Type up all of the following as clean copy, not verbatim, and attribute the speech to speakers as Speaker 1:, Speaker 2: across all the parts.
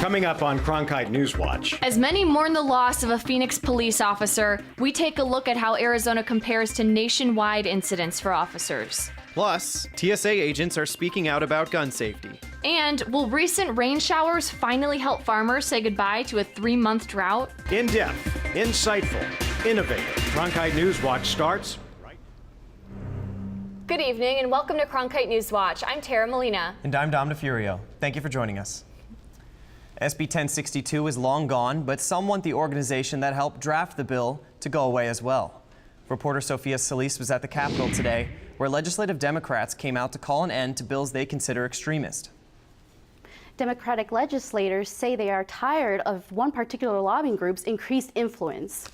Speaker 1: Coming up on Cronkite NewsWatch.
Speaker 2: As many mourn the loss of a Phoenix police officer, we take a look at how Arizona compares to nationwide incidents for officers.
Speaker 3: Plus, TSA agents are speaking out about gun safety.
Speaker 2: And will recent rain showers finally help farmers say goodbye to a 3-month drought?
Speaker 1: In-depth, insightful, innovative. Cronkite NewsWatch starts right now.
Speaker 2: Good evening and welcome to Cronkite NewsWatch. I'm Tara Molina.
Speaker 3: And I'm Dom DeFurio. Thank you for joining us. SB 1062 is long gone, but some want the organization that helped draft the bill to go away as well. Reporter Sophia was at the Capitol today, where legislative Democrats came out to call an end to bills they consider extremist.
Speaker 4: Democratic legislators say they are tired of one particular lobbying group's increased influence.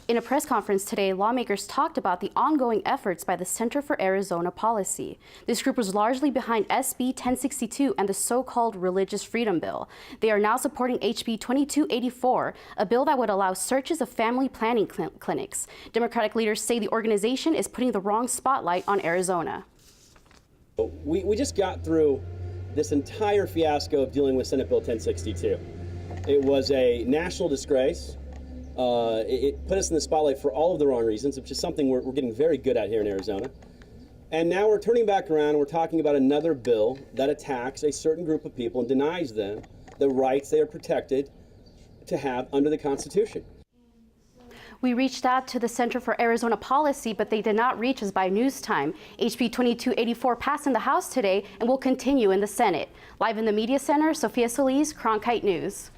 Speaker 4: In a press conference today, lawmakers talked about the ongoing efforts by the Center for Arizona Policy. This group was largely behind SB 1062 and the so-called Religious Freedom Bill. They are now supporting HB 2284, a bill that would allow searches of family planning clinics. Democratic leaders say the organization is putting the wrong spotlight on Arizona.
Speaker 5: We just got through this entire fiasco of dealing with Senate Bill 1062. It was a national disgrace. It put us in the spotlight for all of the wrong reasons, which is something we're getting very good at here in Arizona. And now we're turning back around and we're talking about another bill that attacks a certain group of people and denies them the rights they are protected to have under the Constitution.
Speaker 4: We reached out to the Center for Arizona Policy, but they did not reach us by news time. HB 2284 passed in the House today and will continue in the Senate. Live in the Media Center, Sophia, Cronkite News.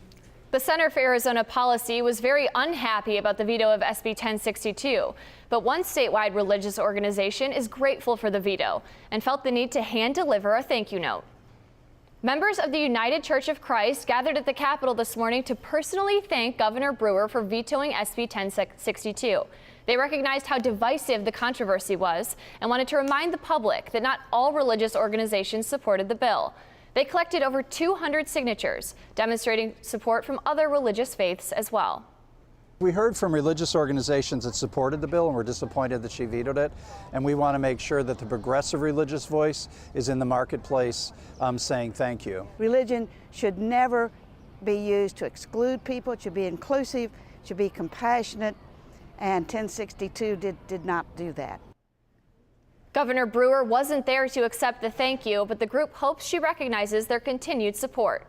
Speaker 2: The Center for Arizona Policy was very unhappy about the veto of SB 1062, but one statewide religious organization is grateful for the veto and felt the need to hand-deliver a thank you note. Members of the United Church of Christ gathered at the Capitol this morning to personally thank Governor Brewer for vetoing SB 1062. They recognized how divisive the controversy was and wanted to remind the public that not all religious organizations supported the bill. They collected over 200 signatures, demonstrating support from other religious faiths as well.
Speaker 6: We heard from religious organizations that supported the bill and were disappointed that she vetoed it. And we want to make sure that the progressive religious voice is in the marketplace saying thank you.
Speaker 7: Religion should never be used to exclude people. It should be inclusive, it should be compassionate, and 1062 did not do that.
Speaker 2: Governor Brewer wasn't there to accept the thank you, but the group hopes she recognizes their continued support.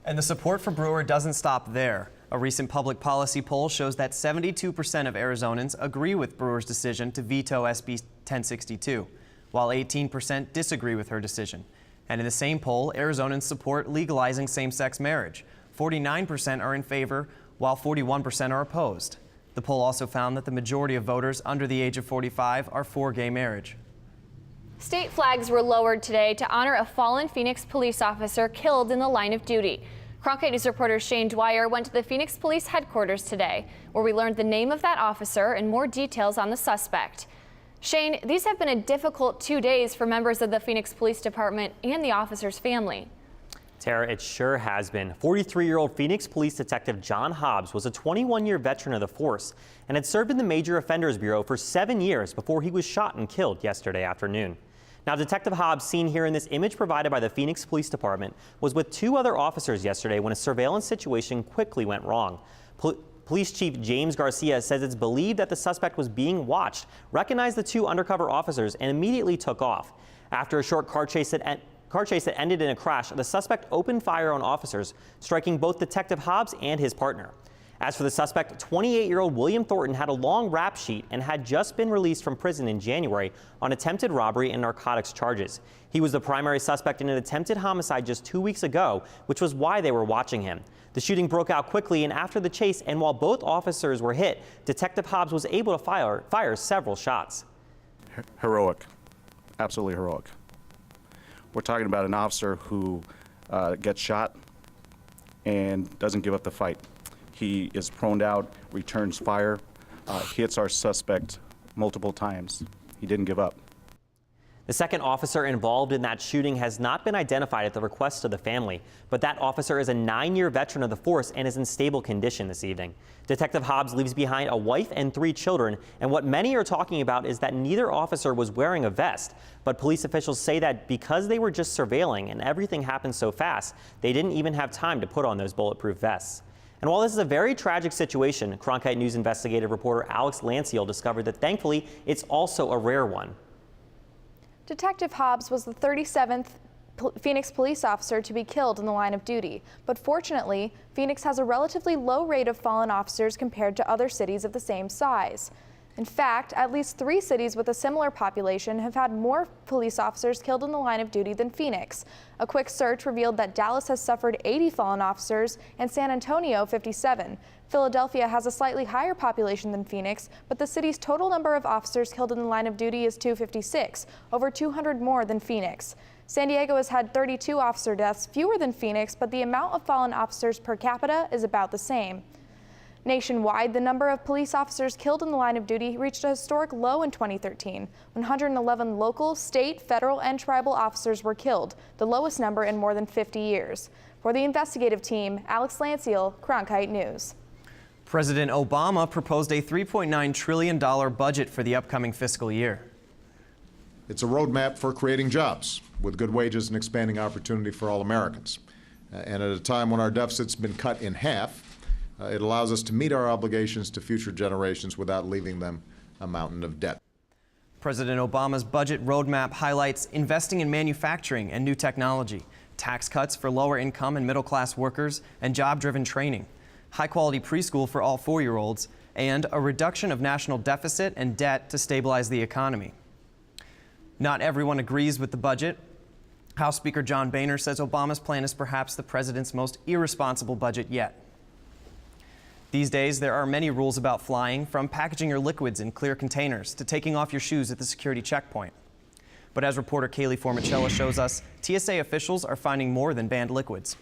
Speaker 3: And the support for Brewer doesn't stop there. A recent public policy poll shows that 72% of Arizonans agree with Brewer's decision to veto SB 1062, while 18% disagree with her decision. And in the same poll, Arizonans support legalizing same-sex marriage. 49% are in favor, while 41% are opposed. The poll also found that the majority of voters under the age of 45 are for gay marriage.
Speaker 2: State flags were lowered today to honor a fallen Phoenix police officer killed in the line of duty. Cronkite News reporter Shane Dwyer went to the Phoenix Police headquarters today, where we learned the name of that officer and more details on the suspect. Shane, these have been a difficult 2 days for members of the Phoenix Police Department and the officer's family.
Speaker 8: Tara, it sure has been. 43-year-old Phoenix Police Detective John Hobbs was a 21-year veteran of the force and had served in the Major Offenders Bureau for 7 years before he was shot and killed yesterday afternoon. Now, Detective Hobbs, seen here in this image provided by the Phoenix Police Department, was with 2 other officers yesterday when a surveillance situation quickly went wrong. Police Chief James Garcia says it's believed that the suspect was being watched, recognized the 2 undercover officers, and immediately took off. After a short car chase that ended in a crash, the suspect opened fire on officers, striking both Detective Hobbs and his partner. As for the suspect, 28-year-old William Thornton had a long rap sheet and had just been released from prison in January on attempted robbery and narcotics charges. He was the primary suspect in an attempted homicide just 2 weeks ago, which was why they were watching him. The shooting broke out quickly, and after the chase, and while both officers were hit, Detective Hobbs was able to fire several shots.
Speaker 9: Heroic, absolutely heroic. We're talking about an officer who gets shot and doesn't give up the fight. He is proned out, returns fire, hits our suspect multiple times. He didn't give up.
Speaker 8: The second officer involved in that shooting has not been identified at the request of the family, but that officer is a 9-year veteran of the force and is in stable condition this evening. Detective Hobbs leaves behind a wife and 3 children, and what many are talking about is that neither officer was wearing a vest. But police officials say that because they were just surveilling and everything happened so fast, they didn't even have time to put on those bulletproof vests. And while this is a very tragic situation, Cronkite News investigative reporter Alex Lanciel discovered that thankfully it's also a rare one.
Speaker 10: Detective Hobbs was the 37th Phoenix police officer to be killed in the line of duty, but fortunately, Phoenix has a relatively low rate of fallen officers compared to other cities of the same size. In fact, at least 3 cities with a similar population have had more police officers killed in the line of duty than Phoenix. A quick search revealed that Dallas has suffered 80 fallen officers and San Antonio 57. Philadelphia has a slightly higher population than Phoenix, but the city's total number of officers killed in the line of duty is 256, over 200 more than Phoenix. San Diego has had 32 officer deaths, fewer than Phoenix, but the amount of fallen officers per capita is about the same. Nationwide, the number of police officers killed in the line of duty reached a historic low in 2013. 111 local, state, federal, and tribal officers were killed, the lowest number in more than 50 years. For the investigative team, Alex Lanciel, Cronkite News.
Speaker 3: President Obama proposed a $3.9 trillion budget for the upcoming fiscal year.
Speaker 11: It's a roadmap for creating jobs with good wages and expanding opportunity for all Americans. And at a time when our deficit's been cut in half, it allows us to meet our obligations to future generations without leaving them a mountain of debt.
Speaker 3: President Obama's budget roadmap highlights investing in manufacturing and new technology, tax cuts for lower income and middle class workers, and job-driven training, high-quality preschool for all 4-year-olds, and a reduction of national deficit and debt to stabilize the economy. Not everyone agrees with the budget. House Speaker John Boehner says Obama's plan is perhaps the president's most irresponsible budget yet. These days, there are many rules about flying, from packaging your liquids in clear containers to taking off your shoes at the security checkpoint. But as reporter Kaylee Formicella shows us, TSA officials are finding more than banned liquids.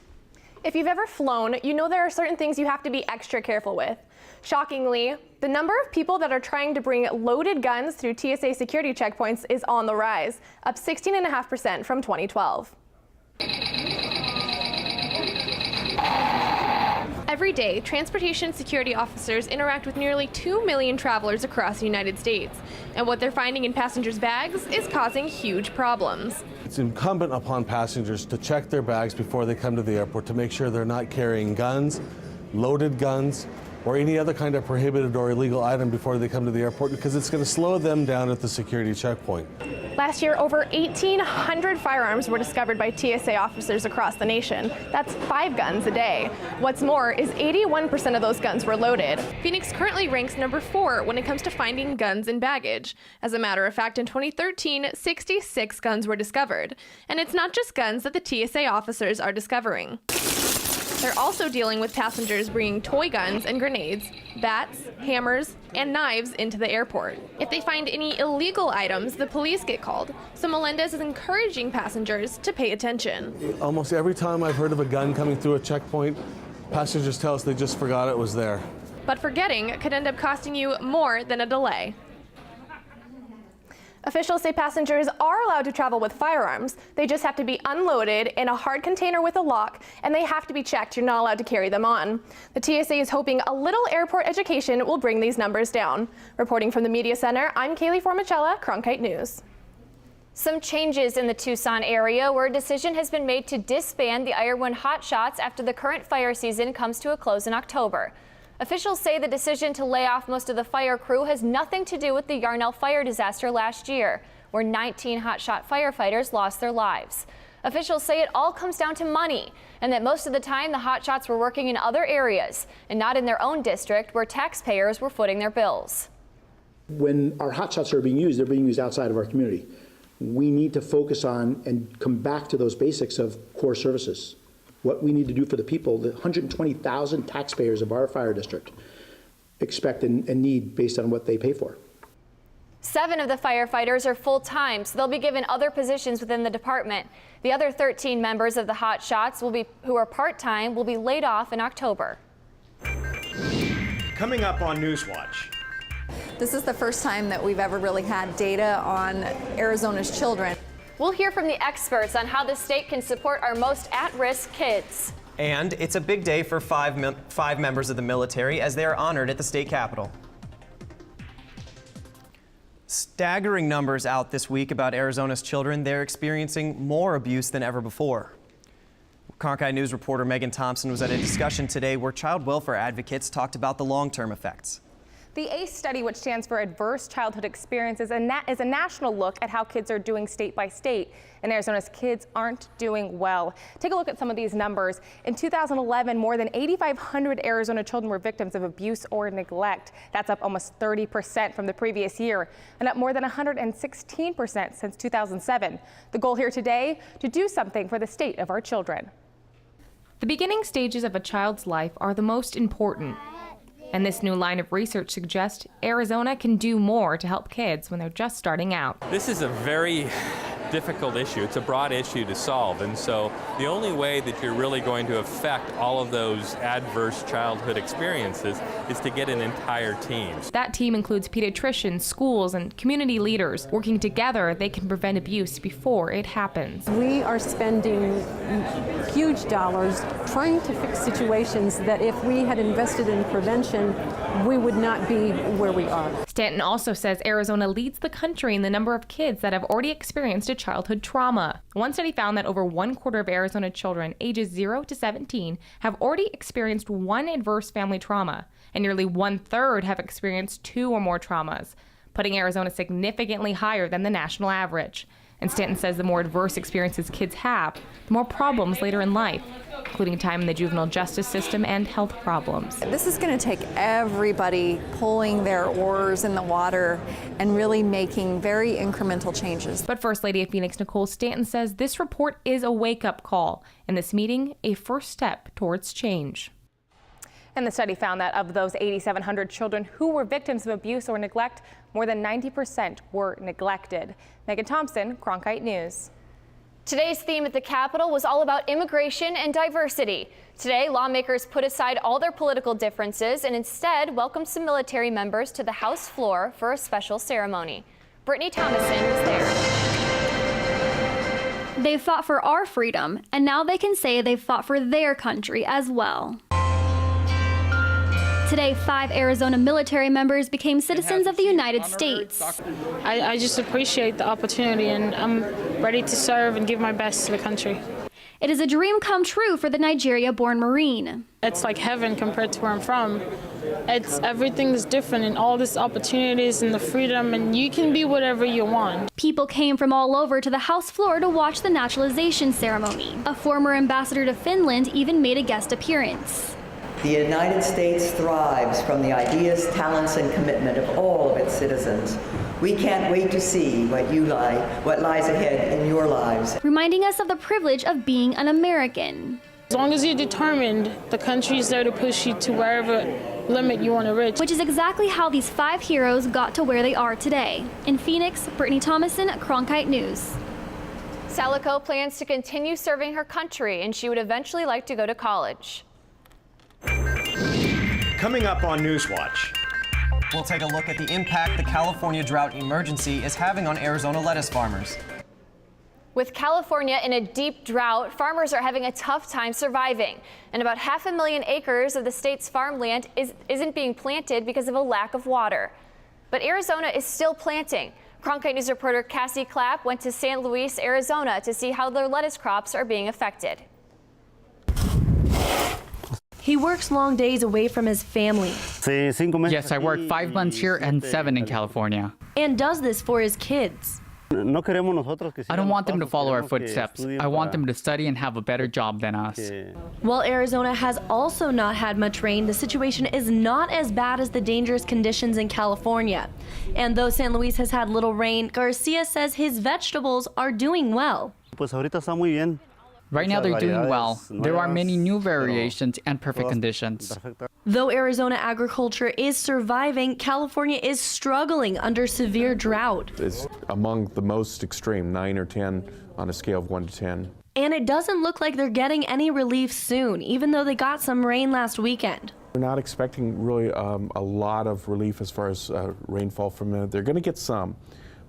Speaker 12: If you've ever flown, you know there are certain things you have to be extra careful with. Shockingly, the number of people that are trying to bring loaded guns through TSA security checkpoints is on the rise, up 16.5% from 2012. Every day, transportation security officers interact with nearly 2 million travelers across the United States. And what they're finding in passengers' bags is causing huge problems.
Speaker 13: It's incumbent upon passengers to check their bags before they come to the airport to make sure they're not carrying guns, loaded guns, or any other kind of prohibited or illegal item before they come to the airport, because it's going to slow them down at the security checkpoint.
Speaker 12: Last year, over 1,800 firearms were discovered by TSA officers across the nation. That's 5 guns a day. What's more is 81% of those guns were loaded. Phoenix currently ranks number 4 when it comes to finding guns in baggage. As a matter of fact, in 2013, 66 guns were discovered. And it's not just guns that the TSA officers are discovering. They're also dealing with passengers bringing toy guns and grenades, bats, hammers, and knives into the airport. If they find any illegal items, the police get called. So Melendez is encouraging passengers to pay attention.
Speaker 13: Almost every time I've heard of a gun coming through a checkpoint, passengers tell us they just forgot it was there.
Speaker 12: But forgetting could end up costing you more than a delay. Officials say passengers are allowed to travel with firearms. They just have to be unloaded in a hard container with a lock, and they have to be checked. You're not allowed to carry them on. The TSA is hoping a little airport education will bring these numbers down. Reporting from the Media Center, I'm Kaylee Formicella, Cronkite News.
Speaker 2: Some changes in the Tucson area where a decision has been made to disband the Ironwood Hot Shots after the current fire season comes to a close in October. Officials say the decision to lay off most of the fire crew has nothing to do with the Yarnell fire disaster last year, where 19 hotshot firefighters lost their lives. Officials say it all comes down to money, and that most of the time the hotshots were working in other areas and not in their own district where taxpayers were footing their bills.
Speaker 14: When our hotshots are being used, they're being used outside of our community. We need to focus on and come back to those basics of core services. What we need to do for the people, the 120,000 taxpayers of our fire district expect and need based on what they pay for.
Speaker 2: 7 of the firefighters are full-time, so they'll be given other positions within the department. The other 13 members of the Hot Shots who are part-time will be laid off in October.
Speaker 1: Coming up on NewsWatch.
Speaker 15: This is the first time that we've ever really had data on Arizona's children.
Speaker 2: We'll hear from the experts on how the state can support our most at-risk kids.
Speaker 3: And it's a big day for five members of the military as they are honored at the state capitol. Staggering numbers out this week about Arizona's children. They're experiencing more abuse than ever before. Cronkite News reporter Megan Thompson was at a discussion today where child welfare advocates talked about the long-term effects.
Speaker 12: The ACE study, which stands for Adverse Childhood Experiences, is a national look at how kids are doing state by state, and Arizona's kids aren't doing well. Take a look at some of these numbers. In 2011, more than 8,500 Arizona children were victims of abuse or neglect. That's up almost 30% from the previous year, and up more than 116% since 2007. The goal here today, to do something for the state of our children.
Speaker 16: The beginning stages of a child's life are the most important. And this new line of research suggests Arizona can do more to help kids when they're just starting out.
Speaker 17: This is a very difficult issue. It's a broad issue to solve, and so the only way that you're really going to affect all of those adverse childhood experiences is to get an entire team.
Speaker 16: That team includes pediatricians, schools, and community leaders. Working together, they can prevent abuse before it happens.
Speaker 18: We are spending huge dollars trying to fix situations that if we had invested in prevention, we would not be where we are.
Speaker 16: Stanton also says Arizona leads the country in the number of kids that have already experienced a childhood trauma. One study found that over 1/4 of Arizona children ages 0 to 17 have already experienced one adverse family trauma, and nearly 1/3 have experienced 2 or more traumas, putting Arizona significantly higher than the national average. And Stanton says the more adverse experiences kids have, the more problems later in life, including time in the juvenile justice system and health problems.
Speaker 15: This is going to take everybody pulling their oars in the water and really making very incremental changes.
Speaker 16: But First Lady of Phoenix, Nicole Stanton, says this report is a wake-up call, and this meeting a first step towards change.
Speaker 12: And the study found that of those 8,700 children who were victims of abuse or neglect, more than 90% were neglected. Megan Thompson, Cronkite News.
Speaker 2: Today's theme at the Capitol was all about immigration and diversity. Today, lawmakers put aside all their political differences and instead welcomed some military members to the House floor for a special ceremony. Brittany Thomason was there.
Speaker 19: They fought for our freedom, and now they can say they fought for their country as well. Today, 5 Arizona military members became citizens of the United States.
Speaker 20: I just appreciate the opportunity, and I'm ready to serve and give my best to the country.
Speaker 19: It is a dream come true for the Nigeria-born Marine.
Speaker 20: It's like heaven compared to where I'm from. Everything's different, and all these opportunities and the freedom, and you can be whatever you want.
Speaker 19: People came from all over to the House floor to watch the naturalization ceremony. A former ambassador to Finland even made a guest appearance.
Speaker 21: The United States thrives from the ideas, talents, and commitment of all of its citizens. We can't wait to see what lies ahead in your lives.
Speaker 19: Reminding us of the privilege of being an American.
Speaker 20: As long as you're determined, the country is there to push you to wherever limit you want to reach.
Speaker 19: Which is exactly how these 5 heroes got to where they are today. In Phoenix, Brittany Thomason, Cronkite News.
Speaker 2: Salico plans to continue serving her country, and she would eventually like to go to college.
Speaker 1: Coming up on NewsWatch.
Speaker 3: We'll take a look at the impact the California drought emergency is having on Arizona lettuce farmers.
Speaker 2: With California in a deep drought, farmers are having a tough time surviving. And about 500,000 acres of the state's farmland isn't being planted because of a lack of water. But Arizona is still planting. Cronkite News reporter Cassie Clapp went to San Luis, Arizona to see how their lettuce crops are being affected.
Speaker 22: He works long days away from his family.
Speaker 23: Yes, I work 5 months here and 7 in California.
Speaker 22: And does this for his kids.
Speaker 23: I don't want them to follow our footsteps. I want them to study and have a better job than us.
Speaker 22: While Arizona has also not had much rain, the situation is not as bad as the dangerous conditions in California. And though San Luis has had little rain, Garcia says his vegetables are doing well.
Speaker 23: Right now they're doing well. There are many new variations and perfect conditions.
Speaker 22: Though Arizona agriculture is surviving, California is struggling under severe drought.
Speaker 24: It's among the most extreme, 9 or 10 on a scale of 1 to 10.
Speaker 22: And it doesn't look like they're getting any relief soon, even though they got some rain last weekend.
Speaker 4: We're not expecting really a lot of relief as far as rainfall from them. They're going to get some,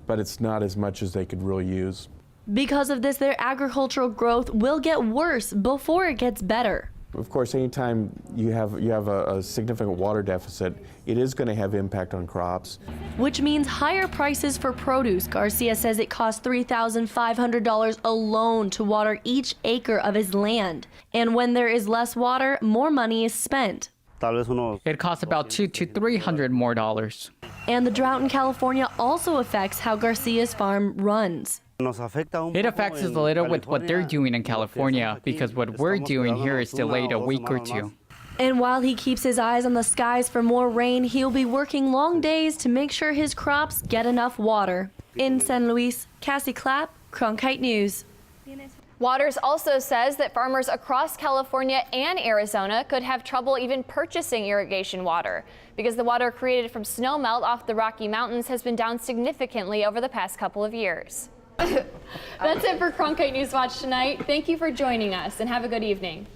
Speaker 4: but it's not as much as they could really use.
Speaker 22: Because of this, their agricultural growth will get worse before it gets better.
Speaker 4: Of course, anytime you have a significant water deficit, it is going to have impact on crops.
Speaker 22: Which means higher prices for produce. Garcia says it costs $3,500 alone to water each acre of his land. And when there is less water, more money is spent.
Speaker 23: It costs about $200 to $300 more.
Speaker 22: And the drought in California also affects how Garcia's farm runs.
Speaker 23: It affects us a little with what they're doing in California, because what we're doing here is delayed a week or two.
Speaker 22: And while he keeps his eyes on the skies for more rain, he'll be working long days to make sure his crops get enough water. In San Luis, Cassie Clapp, Cronkite News.
Speaker 2: Waters also says that farmers across California and Arizona could have trouble even purchasing irrigation water because the water created from snowmelt off the Rocky Mountains has been down significantly over the past couple of years. That's it for Cronkite NewsWatch tonight. Thank you for joining us and have a good evening.